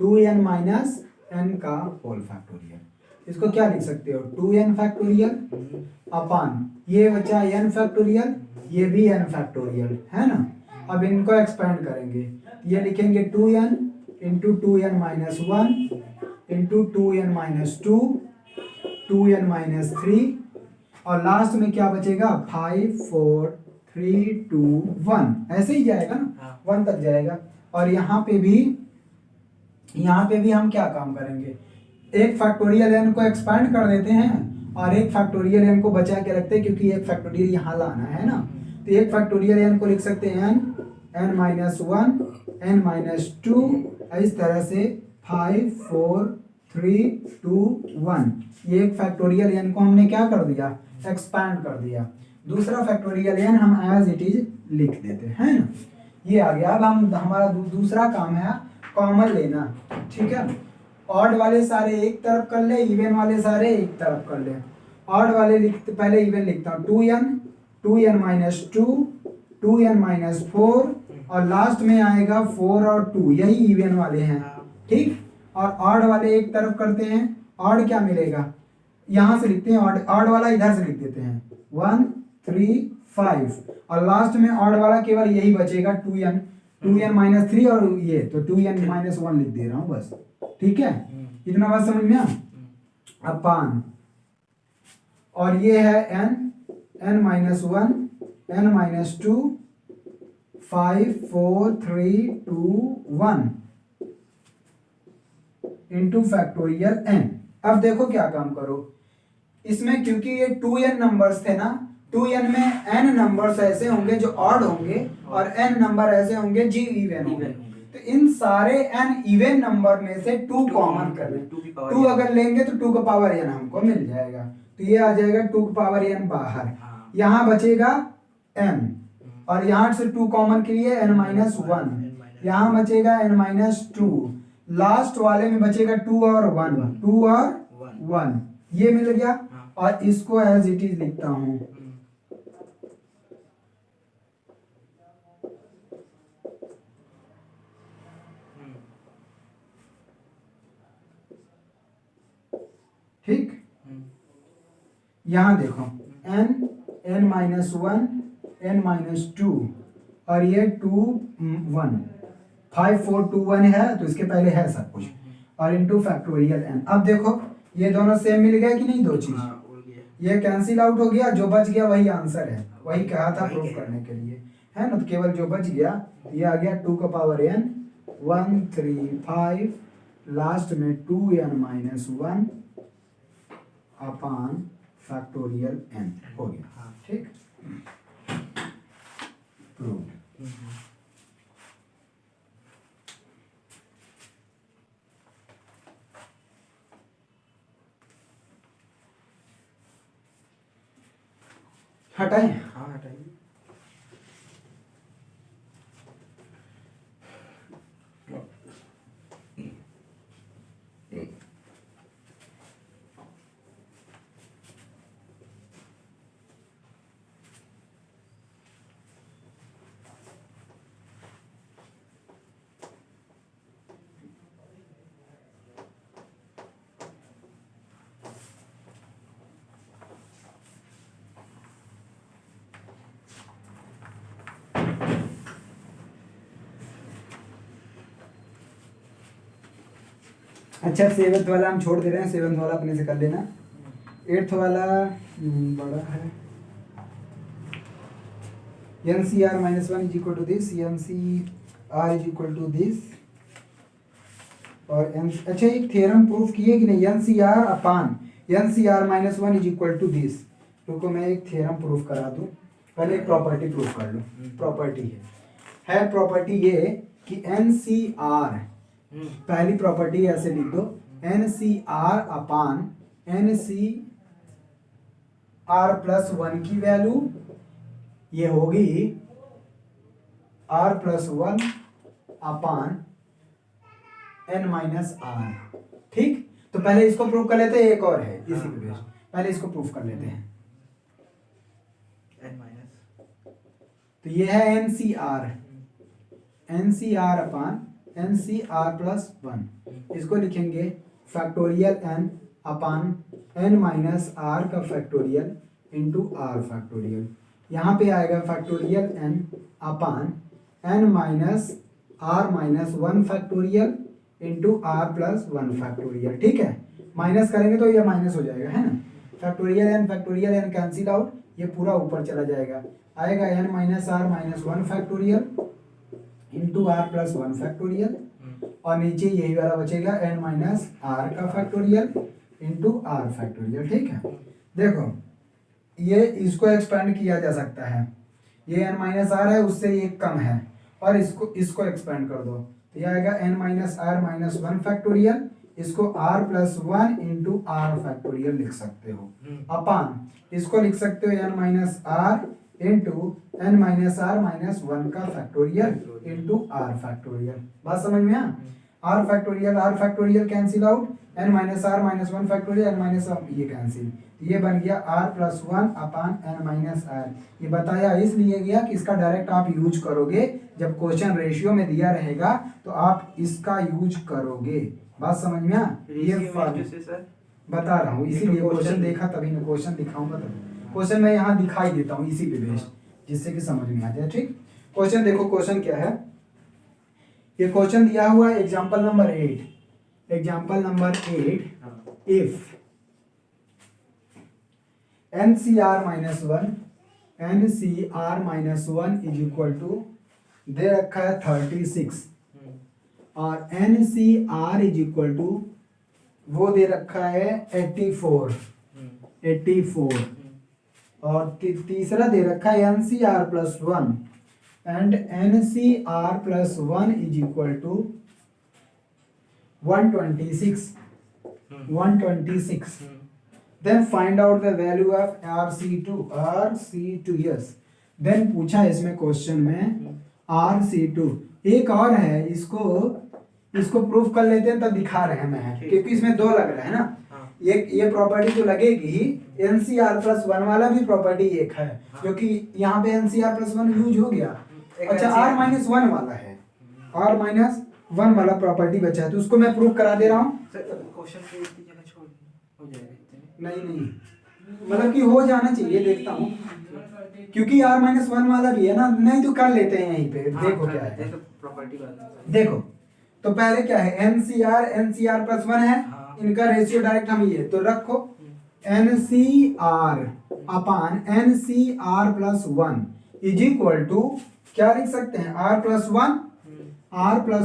A: 2n minus n का होल फैक्टोरियल, इसको क्या लिख सकते हो, 2n फैक्टोरियल अपान ये बचा n फैक्टोरियल, ये भी n फैक्टोरियल है ना। अब इनको एक्सपेंड करेंगे, ये लिखेंगे 2n into 2n minus 1 into 2n minus 2 2n minus 3, और लास्ट में क्या बचेगा 5 4 3 2 1, ऐसे ही जाएगा ना, 1 तक जाएगा। और यहाँ पे भी यहाँ पे भी हम क्या काम करेंगे, एक फैक्टोरियल एन को एक्सपांड कर देते हैं और एक फैक्टोरियल एन को बचा के रखते हैं, क्योंकि एक फैक्टोरियल यहाँ लाना है ना। तो एक फैक्टोरियल एन को लिख सकते हैं N minus one, N minus two, इस तरह से 5 4 3 2 1। ये एक फैक्टोरियल एन को हमने क्या कर दिया, एक्सपांड कर दिया। दूसरा फैक्टोरियल एन हम एज इट इज लिख देते हैं ना। ये आ गया। अब हम हमारा दूसरा काम है कॉमन लेना, ठीक है। ऑड वाले सारे एक तरफ कर ले, इवन वाले सारे एक तरफ कर ले। ऑड वाले लिखते, पहले इवन लिखता हूँ, 2n माइनस 2, 2n माइनस 4 और लास्ट में आएगा 4 और 2, यही इवन वाले हैं, ठीक। और ऑड वाले एक तरफ करते हैं, ऑड क्या मिलेगा, यहाँ से लिखते हैं ऑड वाला इधर से लिख देते हैं 1 3 5 और लास्ट में ऑड वाला केवल यही बचेगा 2n माइनस 3 और ये तो 2n माइनस 1 लिख दे रहा हूँ बस, ठीक है। इतना बात समझ में आ अपान, और ये है n minus 1, n minus 2, 5 4 3 2 1 into factorial n। अब देखो क्या काम करो इसमें, क्योंकि ये 2n नंबर्स थे ना, 2n में n नंबर्स ऐसे होंगे जो ऑड होंगे और n नंबर ऐसे होंगे जो इवन होंगे। तो इन सारे n इवन नंबर में से 2 कॉमन कर लें, 2 अगर लेंगे तो 2 का पावर n हमको मिल जाएगा। तो ये आ जाएगा 2 का पावर n बाहर, यहाँ बचेगा n और यहाँ से 2 कॉमन के लिए n माइनस 1, यहाँ बचेगा n माइनस 2, लास्ट वाले में बचेगा 2 और 1, 2 और 1, ये मिल गया। और इसको एज इट इज लिखता हूं, ठीक। यहां देखो n माइनस 1, n माइनस 2 और ये 2 1, 5 4 2 1 है तो इसके पहले है सब कुछ, और इंटू फैक्टोरियल n। अब देखो ये दोनों सेम मिल गए कि नहीं, दो चीज ये कैंसिल आउट हो गया, जो बच गया वही आंसर है, वही कहा था प्रूफ करने के लिए, है ना। तो केवल जो बच गया ये आ गया 2 का पावर n 1 3 5, लास्ट में 2n माइनस 1 अपान फैक्टोरियल n हो गया, ठीक। प्रूफ। हटाएं,
B: हाँ हटाइए।
A: अच्छा 7th वाला हम छोड़ दे रहे हैं, 7th वाला अपने से कर लेना। 8th वाला बड़ा है, NCR minus 1 is equal to this, NCR is equal to this और अच्छा एक थ्योरम प्रूफ किए कि नहीं, NCR upon NCR minus 1 is equal to this. रुको मैं एक थ्योरम प्रूफ करा दूं, पहले एक प्रॉपर्टी प्रूफ कर लूं। प्रॉपर्टी है प्रॉपर्टी ये कि NCR, पहली प्रॉपर्टी ऐसे लिख दो, NCR अपान NCR प्लस 1 की वैल्यू ये होगी R प्लस 1 अपान N माइनस R, ठीक। तो पहले इसको प्रूफ कर लेते हैं, एक और है इसी के बेस, पहले इसको प्रूफ कर लेते हैं।
B: n माइनस,
A: तो ये है NCR अपान NCR प्लस 1, इसको लिखेंगे factorial n upon n minus r का फैक्टोरियल इंटू r फैक्टोरियल। यहाँ पे आएगा factorial n upon n minus r minus 1 factorial into r plus 1 factorial, ठीक है। माइनस करेंगे तो ये माइनस हो जाएगा, है ना। फैक्टोरियल n कैंसिल आउट, ये पूरा ऊपर चला जाएगा, आएगा n minus r minus 1 factorial into r plus 1 factorial और नीचे यही वाला बचेगा n माइनस आर का फैक्टोरियल इंटू आर फैक्टोरियल। ठीक है, देखो ये इसको एक्सपेंड किया जा सकता है, ये n माइनस आर है उससे ये कम है, और इसको एक्सपेंड कर दो तो ये आएगा n minus are minus one factorial, इसको r plus one into are factorial लिख सकते हो, अपान इसको लिख सकते हो n minus are into n minus are minus one का फैक्टोरियल इंटू आर फैक्टोरियल। बात समझ में R factorial cancel out, n minus are minus one factorial n minus ये कैंसिल, ये बन गया r plus one upon n minus R. ये बताया इसलिए गया कि इसका डायरेक्ट आप यूज करोगे जब क्वेश्चन रेशियो में दिया रहेगा तो आप इसका यूज करोगे। बात समझ में ये बता रहा हूँ, इसीलिए क्वेश्चन देखा तभी मैं क्वेश्चन दिखाऊंगा तभी, क्वेश्चन मैं यहाँ दिखाई देता हूँ इसी पे बेस्ड, जिससे कि समझ में आ जाए। ठीक, क्वेश्चन देखो, क्वेश्चन क्या है, ये क्वेश्चन दिया हुआ है example number 8, example number 8, if NCR minus one is equal to दे रखा है 36 और NCR इज इक्वल टू वो दे रखा है 84 और तीसरा दे रखा है NCR plus one and NCR plus one is equal to 126 then find out the value of RC2 yes, then पूछा इसमें क्वेश्चन में RC2, एक और है, इसको प्रूफ कर लेते हैं तब दिखा रहे हैं मैं, क्योंकि इसमें दो लग रहा है ना, ये प्रॉपर्टी तो लगेगी ही, NCR प्लस वन वाला भी प्रॉपर्टी एक है, क्योंकि यहाँ पे NCR प्लस वन यूज हो गया। अच्छा R माइनस वन वाला है, R माइनस वन वाला प्रॉपर्टी बचा है, तो उसको मैं प्रूफ करा दे रहा हूँ। नहीं मतलब कि हो जाना चाहिए, देखता हूँ क्योंकि R माइनस वन वाला भी है ना, नहीं तो कर लेते हैं यहीं पे। देखो क्या है, देखो तो पहले क्या है, NCR प्लस वन है, इनका रेशियो डायरेक्ट हम ये तो रखो NCR upon NCR plus one is equal to क्या लिख सकते हैं, R plus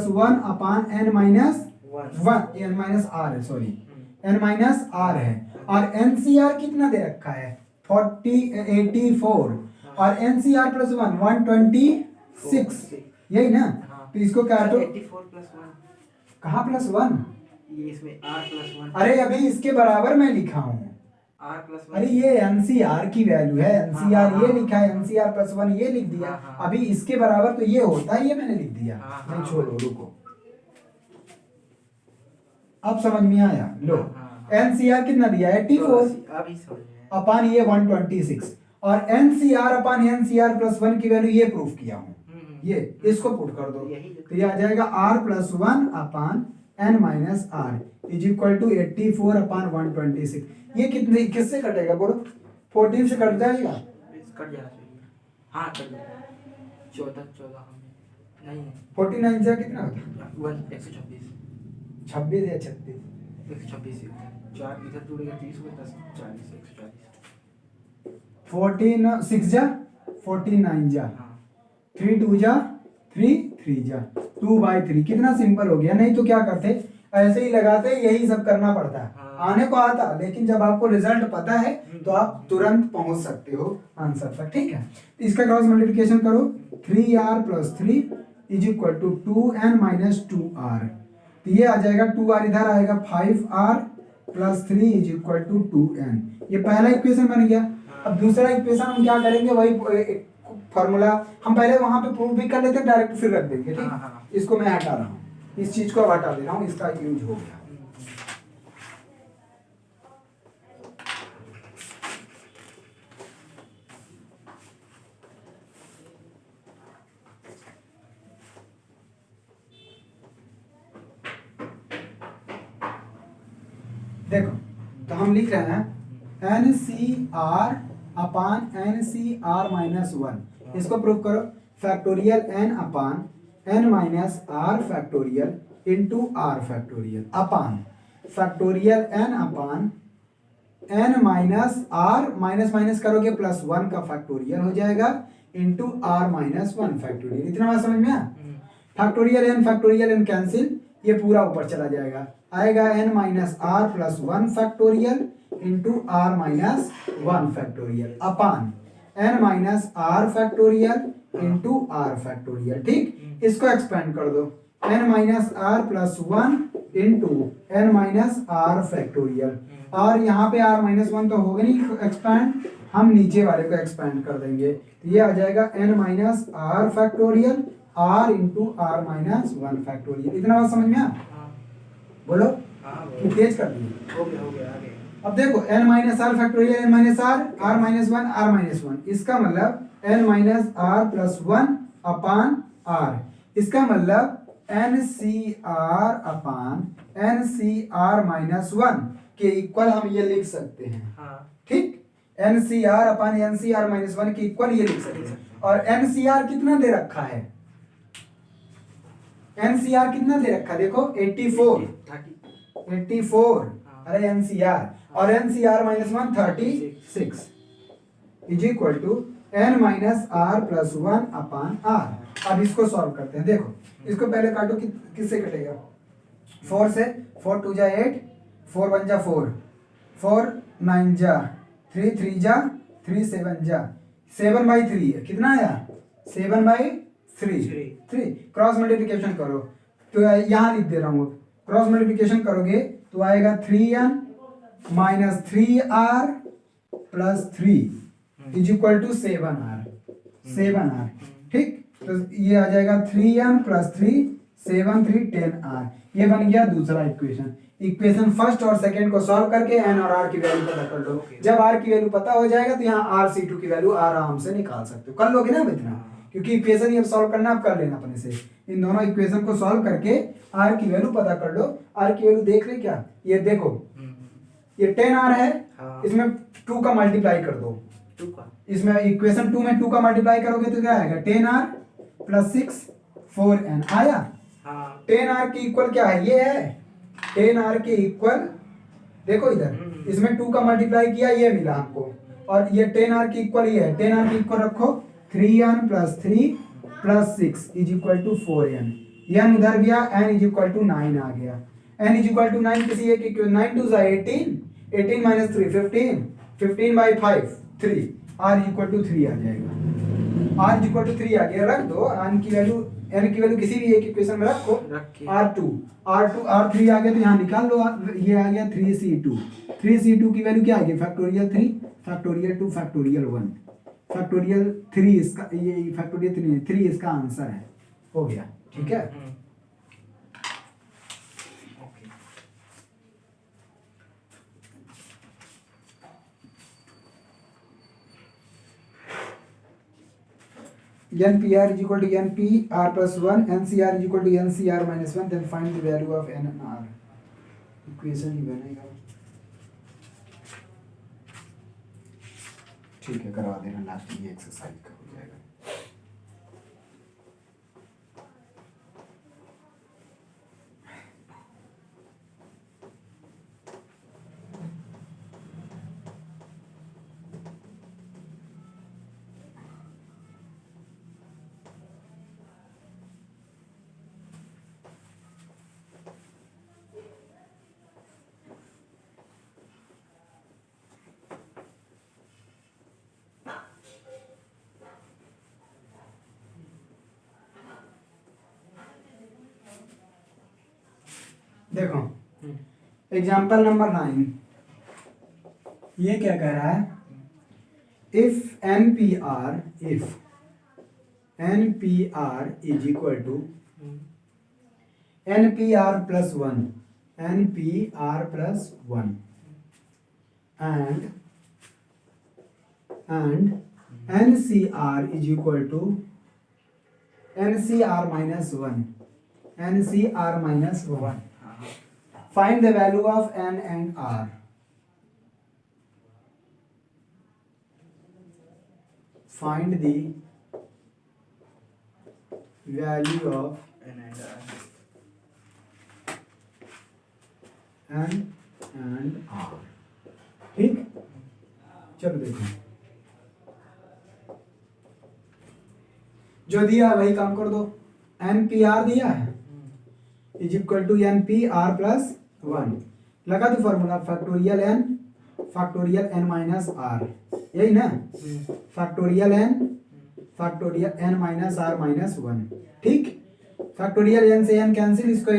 A: one upon n minus r है, सॉरी n माइनस r है, और NCR कितना दे रखा है 84 और NCR प्लस वन 126, यही ना, तो इसको काटो, कहाँ प्लस वन,
B: ये इसमें R प्लस वन,
A: अरे अभी इसके बराबर मैं लिखा हूँ
B: R प्लस वन,
A: अरे ये NCR की वैल्यू है, NCR ये लिखा है, NCR प्लस वन ये लिख दिया, अभी इसके बराबर तो ये होता है, ये मैंने लिख दिया, नहीं छोड़ो रुको, अब समझ में आया, लो NCR कितना दिया है 84 अपान ये 126 और NCR upon NCR plus one की वैल्यू ये प्रूफ किया हूँ, ये इसको पुट कर दो तो ये आ जाएगा R plus one upon n minus r is equal to 84 upon 126। ये कितने किससे कटेगा बोलो, 14 से कट जाएगा,
B: कट जाना चाहिए, हाँ कट जाएगा, 14 नहीं
A: 49 से कितना होता है
B: 126
A: 26 या 36
B: 126 4 इधर जुड़ेगा 30 को 10 40 140
A: 14 6 जा 49 जा 3 2 जा 3 जा 2/3, कितना सिंपल हो गया। नहीं तो क्या करते, ऐसे ही लगाते, यही सब करना पड़ता है, आने को आता, लेकिन जब आपको रिजल्ट पता है तो आप तुरंत पहुंच सकते हो आंसर तक। ठीक है, तो इसका क्रॉस मल्टीप्लिकेशन करो, 3r plus 3 is equal to 2n minus 2r, तो ये आ जाएगा 2r इधर आएगा 5r plus 3 is equal to 2n, ये पहला इक्वेशन बन गया। अब दूसरा इक्वेशन हम क्या करेंगे, वही फॉर्मूला हम पहले वहां पे प्रूव भी कर लेते हैं, डायरेक्ट फिर रख देंगे। ठीक, इसको मैं हटा रहा हूँ, इस चीज को हटा दे रहा हूँ, इसका यूज हो गया। देखो तो हम लिख रहे हैं NCR upon NCR minus one, इसको प्रूव करो, factorial n upon n minus r factorial into r factorial upon factorial n upon n minus r minus minus करोगे प्लस वन का फैक्टोरियल हो जाएगा into r minus one factorial. इतना बात समझ में आया, फैक्टोरियल n कैंसिल, ये पूरा ऊपर चला जाएगा, आएगा n minus R plus 1 factorial into R minus 1 factorial upon n minus are factorial into are factorial. ठीक, इसको एक्सपेंड कर दो, n minus R plus 1 into n minus are factorial. और यहाँ पे r माइनस 1 तो होगा नहीं एक्सपेंड, हम नीचे वाले को एक्सपेंड कर देंगे, तो ये आ जाएगा n minus are factorial r into R minus 1 factorial. इतना बात समझ में आया? बोलो, कि तेज कर दिए?
B: हो गया आगे।
A: अब देखो n minus are factorial n minus are minus 1 R minus 1, इसका मतलब n minus R plus 1 upon R, इसका मतलब N C R upon N C R minus 1 के इक्वल हम ये लिख सकते हैं। ठीक, N C R upon N C R minus 1 के इक्वल ये लिख सकते हैं। और एन सी आर कितना दे रखा है? एन सी आर कितना दे रखा है? देखो 84 अरे एन सी आर, और N C R minus 1 36 is equal to N minus R plus 1 upon R. अब इसको सॉल्व करते हैं। देखो इसको पहले काटो, किससे कटेगा? 4 से, 4 2 जा 8, 4 1 जा 4, 4 9 जा 3, 3 जा 3, 7 जा 7/3 है, कितना आया? 7/3। क्रॉस मल्टीप्लिकेशन करो, तो यहाँ लिख दे रहा हूँ, क्रॉस मल्टीप्लिकेशन करोगे तो आएगा 3n minus 3r plus 3 is equal to 7r। ठीक, तो ये आ जाएगा 3n प्लस 3 7 3 10r। ये बन गया दूसरा इक्वेशन। इक्वेशन फर्स्ट और सेकंड को सॉल्व करके n और r की वैल्यू पता कर लो। जब r की वैल्यू पता हो जाएगा तो यहाँ rc2 की वैल्यू आराम से निकाल सकते हो। कर लोगे ना इतना, क्योंकि इक्वेशन ये सॉल्व करना आप कर लेना अपने से। इन दोनों इक्वेशन को सॉल्व करके r की वैल्यू पता कर लो। r की वैल्यू देख रहे क्या? ये देखो, ये 10r है, इसमें 2 का मल्टीप्लाई कर दो। इसमें इक्वेशन 2 में 2 का मल्टीप्लाई करोगे तो क्या आएगा? 10r प्लस 6 4n आया। 10r के इक्वल क्या है? ये है 10r के इक्वल, देखो इधर, इसमें 2 का मल्टीप्लाई किया, ये मिला हमको। और ये 10r के इक्वल ये है, 10r के इक्वल रखो 3n plus 3 plus 6 is equal to 4n। n उधर गया, n इज इक्वल टू 9 आ गया। n इज इक्वल टू 9 किसी एक equal, 9 2 18, 18 minus 3 15, 15/5 3, r is equal to 3 आ जाएगा। r इज इक्वल टू 3 आ गया, रख दो n की वैल्यू किसी भी एक इक्वेशन में रखो। r2 r3 आ गया तो यहाँ निकाल लो, ये आ गया 3c2। 3c2 की वैल्यू क्या आ गई? फैक्टोरियल 3 फैक्टोरियल 2 फैक्टोरियल 1 फैक्टोरियल 3, इसका ये फैक्टोरियल 3 इसका आंसर है। हो गया, ठीक है। NPR is equal to NPR plus 1, NCR is equal to NCR minus 1, then find the value of N and R. Equation ही बनेगा। ठीक है, करवा देना, लास्ट ये एक्सरसाइज का हो जाएगा। देखो एग्जाम्पल नंबर 9, ये क्या कह रहा है? If NPR is equal to NPR plus 1 and NCR is equal to NCR minus 1 find the value of N and R. Find the value of N and R. ठीक, चलो देखो, जो दिया वही काम कर दो। NPR दिया है, is equal to n P r plus 1 लगा दो formula factorial N minus r यही ना factorial N minus are minus 1 ठीक फैक्टोरियल एन से एन कैंसिल इसको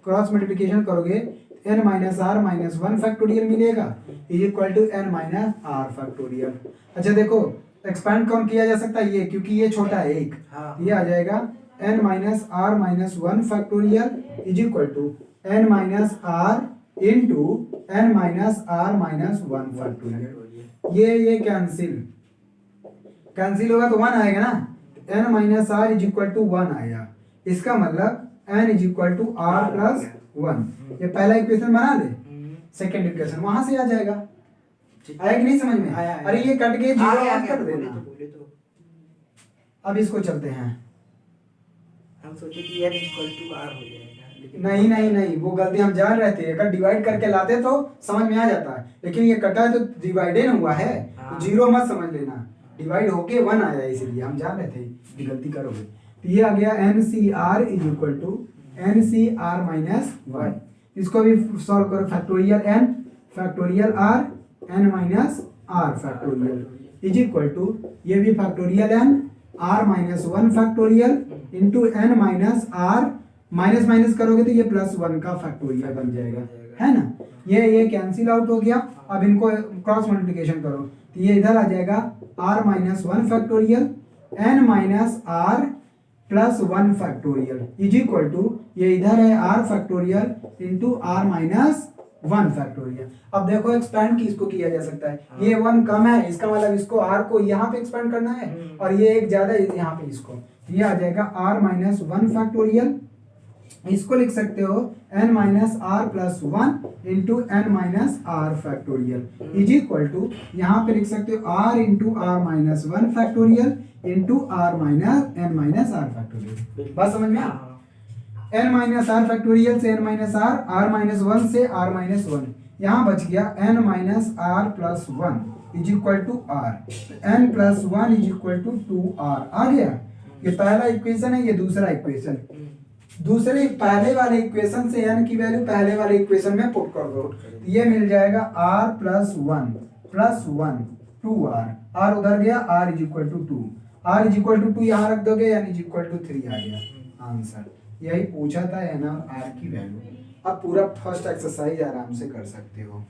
A: क्रॉस मल्टीप्लिकेशन करोगे n minus are minus 1 factorial मिलेगा is equal to N minus are factorial. अच्छा देखो एक्सपैंड कौन किया जा सकता है ये क्योंकि ये छोटा है एक ये आ जाएगा N minus are minus 1 factorial is equal to N minus are into N minus are minus 1 factorial ये कैंसिल होगा तो 1 आएगा ना N minus R is equal to 1 आएगा इसका मतलब N is equal to R plus 1 ये पहला इक्वेशन बना दे सेकेंड इक्वेशन वहां से आ जाएगा आया कि नहीं समझ में
B: आया।
A: अरे ये कट गए जीरो मत कर
B: बोले
A: देना
B: बोले तो
A: अब इसको चलते हैं
B: हम सोचे कि n इक्वल टू r हो जाएगा लेकिन
A: नहीं वो गलती हम जान रहे थे अगर डिवाइड करके लाते तो समझ में आ जाता है लेकिन ये कटा है तो डिवाइडेड हुआ है तो जीरो मत समझ लेना डिवाइड होके 1 आया इसलिए हम जान रहे थे कि गलती करोगे तो ये आ गया N C R is equal to N C R minus 1 इसको भी सॉल्व करो factorial R N minus are factorial is equal to ये भी factorial N R minus 1 factorial into N minus are minus minus करोगे तो ये plus 1 का factorial बन जाएगा है ना ये कैंसिल आउट हो गया अब इनको क्रॉस मल्टीप्लिकेशन करो तो ये इधर आ जाएगा R minus 1 factorial N minus R plus 1 factorial is equal to ये इधर है R factorial into R minus 1 factorial. अब देखो एक्सपेंड की इसको किया जा सकता है ये 1 कम है इसका मतलब इसको r को यहाँ पे एक्सपेंड करना है और ये एक ज्यादा है यहाँ पे इसको ये आ जाएगा r माइनस 1 फैक्टोरियल इसको लिख सकते हो n minus R plus 1 into N minus are factorial is equal to यहाँ पे लिख सकते हो r into R minus 1 factorial into R minus N minus are factorial बात समझ में n माइनस आर फैक्टोरियल से n माइनस आर माइनस 1 से r माइनस 1 यहाँ बच गया n minus R plus 1 is equal to r n plus 1 is equal to 2r आ गया ये पहला इक्वेशन है ये दूसरा इक्वेशन दूसरे पहले वाले इक्वेशन से n की वैल्यू पहले वाले इक्वेशन में पुट कर दो ये मिल जाएगा r प्लस 1 2r r उधर गया r is equal to 2 r is equal to 2 यहाँ रख दोगे n इज इक्वल टू 3 आ गया आंसर यही पूछा था n और r की वैल्यू अब पूरा फर्स्ट एक्सरसाइज आराम से कर सकते हो।